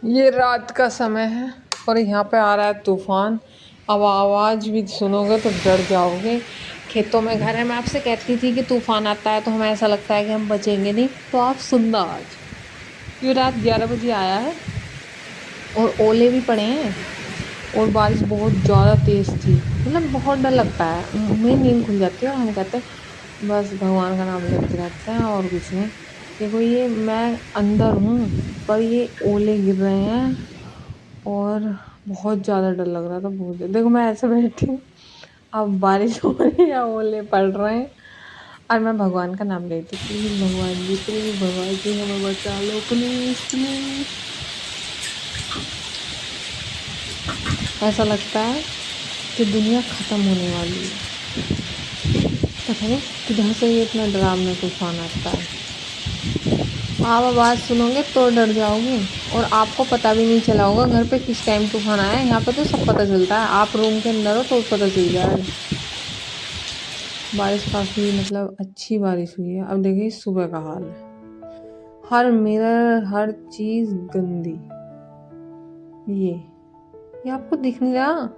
ये रात का समय है और यहाँ पे आ रहा है तूफान। अब आवाज़ भी सुनोगे तो डर जाओगे। खेतों में घर है। मैं आपसे कहती थी कि तूफान आता है तो हमें ऐसा लगता है कि हम बचेंगे नहीं। तो आप सुनना, आज ये रात 11 बजे आया है और ओले भी पड़े हैं और बारिश बहुत ज़्यादा तेज़ थी। मतलब बहुत डर लगता है, मेरी नींद खुल जाती है और हम कहते हैं बस भगवान का नाम लेते रहते हैं और कुछ नहीं। देखो ये मैं अंदर हूँ पर ये ओले गिर रहे हैं और बहुत ज़्यादा डर लग रहा था। बहुत देखो मैं ऐसे बैठी हूँ, अब बारिश हो रही है, ओले पड़ रहे हैं और मैं भगवान का नाम लेती हूँ, प्लीज़ भगवान जी हमें बचा लो, प्लीज़ प्लीज़। ऐसा लगता है कि दुनिया ख़त्म होने वाली है। पता नहीं किधर से ये इतना डरावना तूफान आता है। आप आवाज़ सुनोगे तो डर जाओगे और आपको पता भी नहीं चला होगा घर पे किस टाइम तूफान आया है। यहाँ पे तो सब पता चलता है, आप रूम के अंदर हो तो पता चल जाएगा। बारिश काफ़ी मतलब अच्छी बारिश हुई है। अब देखिए सुबह का हाल है, हर मिरर हर चीज़ गंदी। ये आपको दिख नहीं रहा?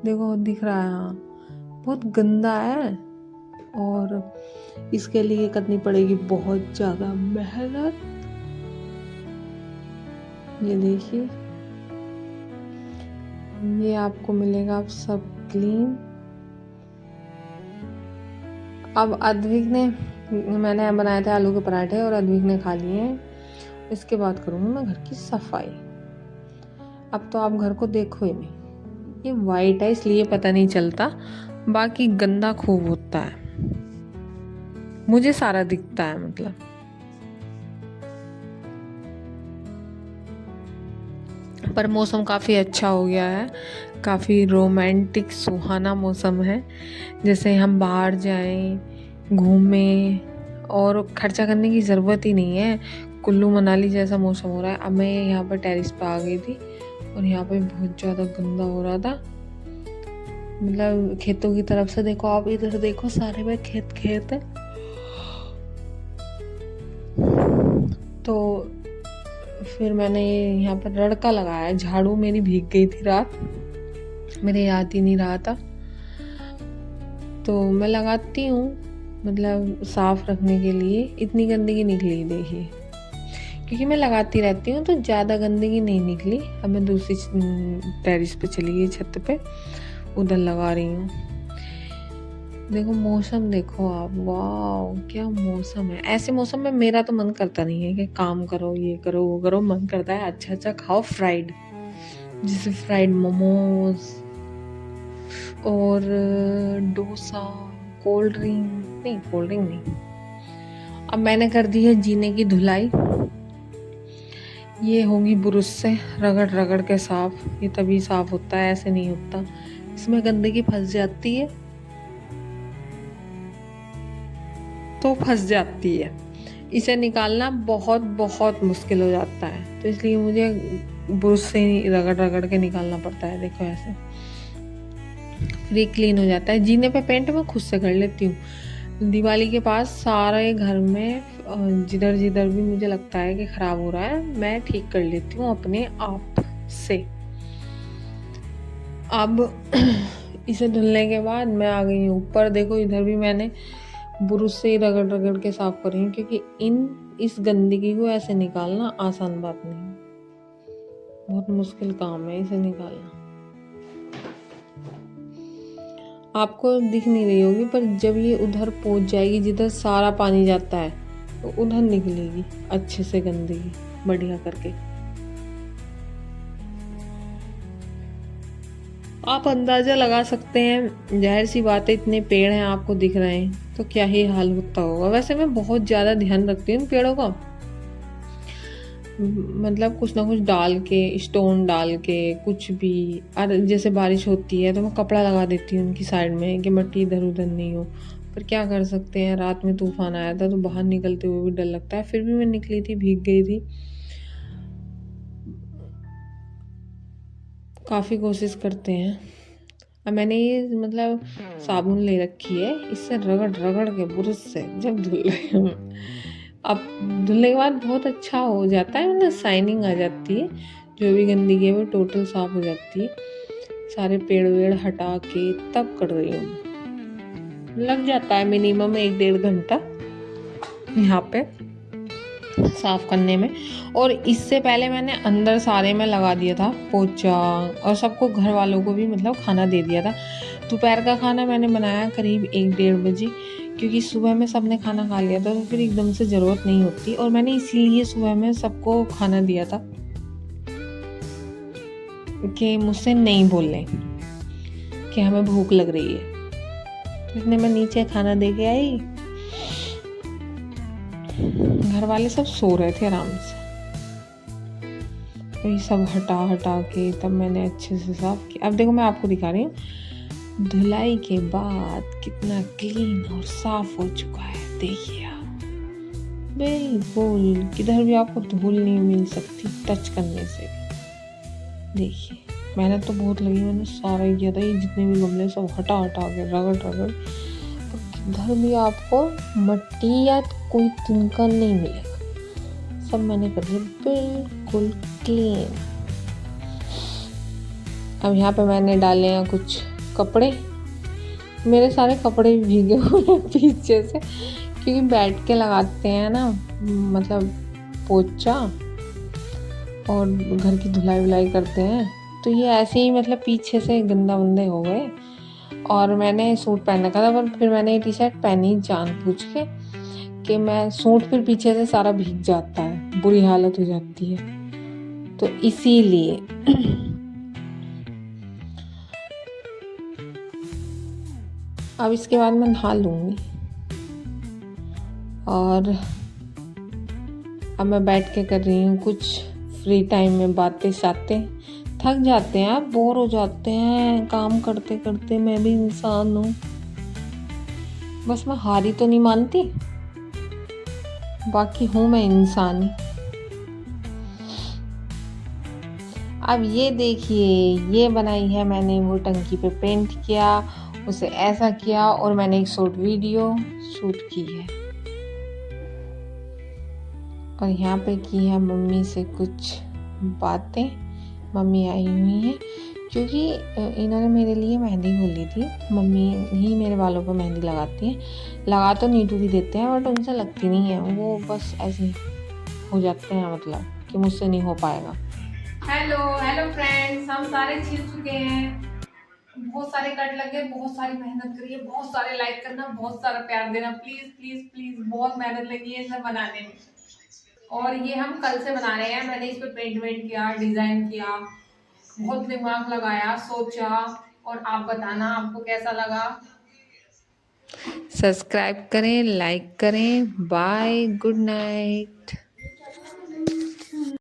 देखो दिख रहा है, हाँ बहुत गंदा है और इसके लिए करनी पड़ेगी बहुत ज़्यादा मेहनत। ये देखिए, ये आपको मिलेगा अब सब क्लीन। अब अद्विक ने, मैंने बनाए थे आलू के पराठे और अद्विक ने खा लिए हैं। इसके बाद करूँगी मैं घर की सफाई। अब तो आप घर को देखो ही नहीं, ये वाइट है इसलिए पता नहीं चलता, बाकी गंदा खूब होता है। मुझे सारा दिखता है मतलब। पर मौसम काफ़ी अच्छा हो गया है, काफ़ी रोमांटिक सुहाना मौसम है। जैसे हम बाहर जाएं, घूमें और खर्चा करने की ज़रूरत ही नहीं है। कुल्लू मनाली जैसा मौसम हो रहा है। अब मैं यहाँ पर टेरिस पे आ गई थी और यहाँ पे बहुत ज़्यादा गंदा हो रहा था। मतलब खेतों की तरफ से देखो, आप इधर देखो, सारे में खेत खेत है। तो फिर मैंने यहाँ पर रड़का लगाया। झाड़ू मेरी भीग गई थी रात, मेरे याद ही नहीं रहा था, तो मैं लगाती हूँ मतलब साफ रखने के लिए। इतनी गंदगी निकली देखिए, क्योंकि मैं लगाती रहती हूँ तो ज़्यादा गंदगी नहीं निकली। अब मैं दूसरी टेरिस पे चली गई, छत पे, उधर लगा रही हूँ। देखो मौसम देखो आप, वाह क्या मौसम है। ऐसे मौसम में मेरा तो मन करता नहीं है कि काम करो, ये करो वो करो। मन करता है अच्छा अच्छा खाओ, फ्राइड, जैसे फ्राइड मोमोज और डोसा, कोल्ड ड्रिंक नहीं। अब मैंने कर दी है जीने की धुलाई। ये होगी ब्रश से रगड़ रगड़ के साफ। ये तभी साफ होता है, ऐसे नहीं होता। इसमें गंदगी फंस जाती है तो फंस जाती है, इसे निकालना बहुत बहुत मुश्किल हो जाता है। तो इसलिए मुझे ब्रश से ही रगड़ रगड़ के निकालना पड़ता है। देखो ऐसे फ्री क्लीन हो जाता है। जीने पे पेंट मैं खुद से कर लेती हूँ। दिवाली के पास सारे घर में जिधर जिधर भी मुझे लगता है कि ख़राब हो रहा है, मैं ठीक कर लेती हूँ अपने आप से। अब इसे धुलने के बाद मैं आ गई हूँ ऊपर। देखो इधर भी मैंने ब्रश से ही रगड़ रगड़ के साफ कर रही हूँ, क्योंकि इस गंदगी को ऐसे निकालना आसान बात नहीं, बहुत मुश्किल काम है इसे निकालना। आपको दिख नहीं रही होगी पर जब ये उधर पहुंच जाएगी जिधर सारा पानी जाता है, तो उधर निकलेगी अच्छे से गंदगी बढ़िया करके। आप अंदाजा लगा सकते हैं, जाहिर सी बात है, इतने पेड़ हैं आपको दिख रहे हैं तो क्या ही हाल होता होगा। वैसे मैं बहुत ज़्यादा ध्यान रखती हूँ पेड़ों का, मतलब कुछ ना कुछ डाल के, स्टोन डाल के, कुछ भी। और जैसे बारिश होती है तो मैं कपड़ा लगा देती हूँ उनकी साइड में कि मिट्टी इधर उधर नहीं हो। पर क्या कर सकते हैं, रात में तूफान आया था तो बाहर निकलते हुए भी डर लगता है। फिर भी मैं निकली थी, भीग गई थी। काफ़ी कोशिश करते हैं। अब मैंने ये मतलब साबुन ले रखी है, इससे रगड़ रगड़ के ब्रश से जब धुल रही हूँ, अब धुलने के बाद बहुत अच्छा हो जाता है, मतलब शाइनिंग आ जाती है। जो भी गंदगी है वो टोटल साफ़ हो जाती है। सारे पेड़ वेड़ हटा के तब कर रही हूँ। लग जाता है मिनिमम 1-1.5 घंटा यहाँ पे साफ़ करने में। और इससे पहले मैंने अंदर सारे में लगा दिया था पोछा, और सबको, घर वालों को भी मतलब खाना दे दिया था। दोपहर का खाना मैंने बनाया करीब 1-1:30 बजे, क्योंकि सुबह में सबने खाना खा लिया था तो फिर एकदम से ज़रूरत नहीं होती। और मैंने इसीलिए सुबह में सबको खाना दिया था कि मुझसे नहीं बोलें कि हमें भूख लग रही है। इतने मैं नीचे खाना दे के आई, घर वाले सब सो रहे थे आराम से। तो ये सब हटा के तब मैंने अच्छे से साफ किया। अब देखो मैं आपको दिखा रही हूँ धुलाई के बाद कितना क्लीन और साफ हो चुका है। देखिए आप, बिल्कुल किधर भी आपको धूल नहीं मिल सकती टच करने से। देखिए मेहनत तो बहुत लगी, मैंने सारा ही किया था। ये जितने भी गमले सब हटा के रगड़ तो किधर भी आपको मट्टी या कोई तिनका नहीं मिलेगा। सब मैंने कर दिया बिल्कुल क्लीन। अब यहाँ पे मैंने डाले हैं कुछ कपड़े। मेरे सारे कपड़े भी भीगे हुए हैं पीछे से, क्योंकि बैठ के लगाते हैं ना मतलब पोछा और घर की धुलाई वुलाई करते हैं, तो ये ऐसे ही मतलब पीछे से गंदा वंदे हो गए। और मैंने सूट पहन रखा था, पर फिर मैंने ये टी शर्ट पहनी जानबूझ के कि मैं सूट फिर पीछे से सारा भीग जाता है, बुरी हालत हो जाती है, तो इसीलिए। अब इसके बाद मैं नहा लूँगी और अब मैं बैठ के कर रही हूँ कुछ फ्री टाइम में बातें शातें। थक जाते हैं आप, बोर हो जाते हैं काम करते करते। मैं भी इंसान हूँ, बस मैं हारी तो नहीं मानती, बाकी हूँ मैं इंसान ही। अब ये देखिए, ये बनाई है मैंने, वो टंकी पे पेंट किया, उसे ऐसा किया, और मैंने एक शॉर्ट वीडियो शूट की है। और यहाँ पे की है मम्मी से कुछ बातें। मम्मी आई हुई हैं क्योंकि इन्होंने मेरे लिए मेहंदी बोली थी। मम्मी ही मेरे बालों पर मेहंदी लगाती हैं। लगा तो नीटू भी देते हैं बट उनसे लगती नहीं है, वो बस ऐसे हो जाते हैं, मतलब कि मुझसे नहीं हो पाएगा। हेलो फ्रेंड्स, हम सारे छिल चुके हैं, बहुत सारे कट लगे, बहुत सारी मेहनत करी है, बहुत सारे लाइक करना, बहुत सारा प्यार देना, प्लीज प्लीज प्लीज। बहुत मेहनत लगी है इसे बनाने में, और ये हम कल से बना रहे हैं। मैंने इस पे पेंट वेंट किया, डिजाइन किया, बहुत दिमाग लगाया, सोचा। और आप बताना आपको कैसा लगा। सब्सक्राइब करें, लाइक करें। Bye, good night.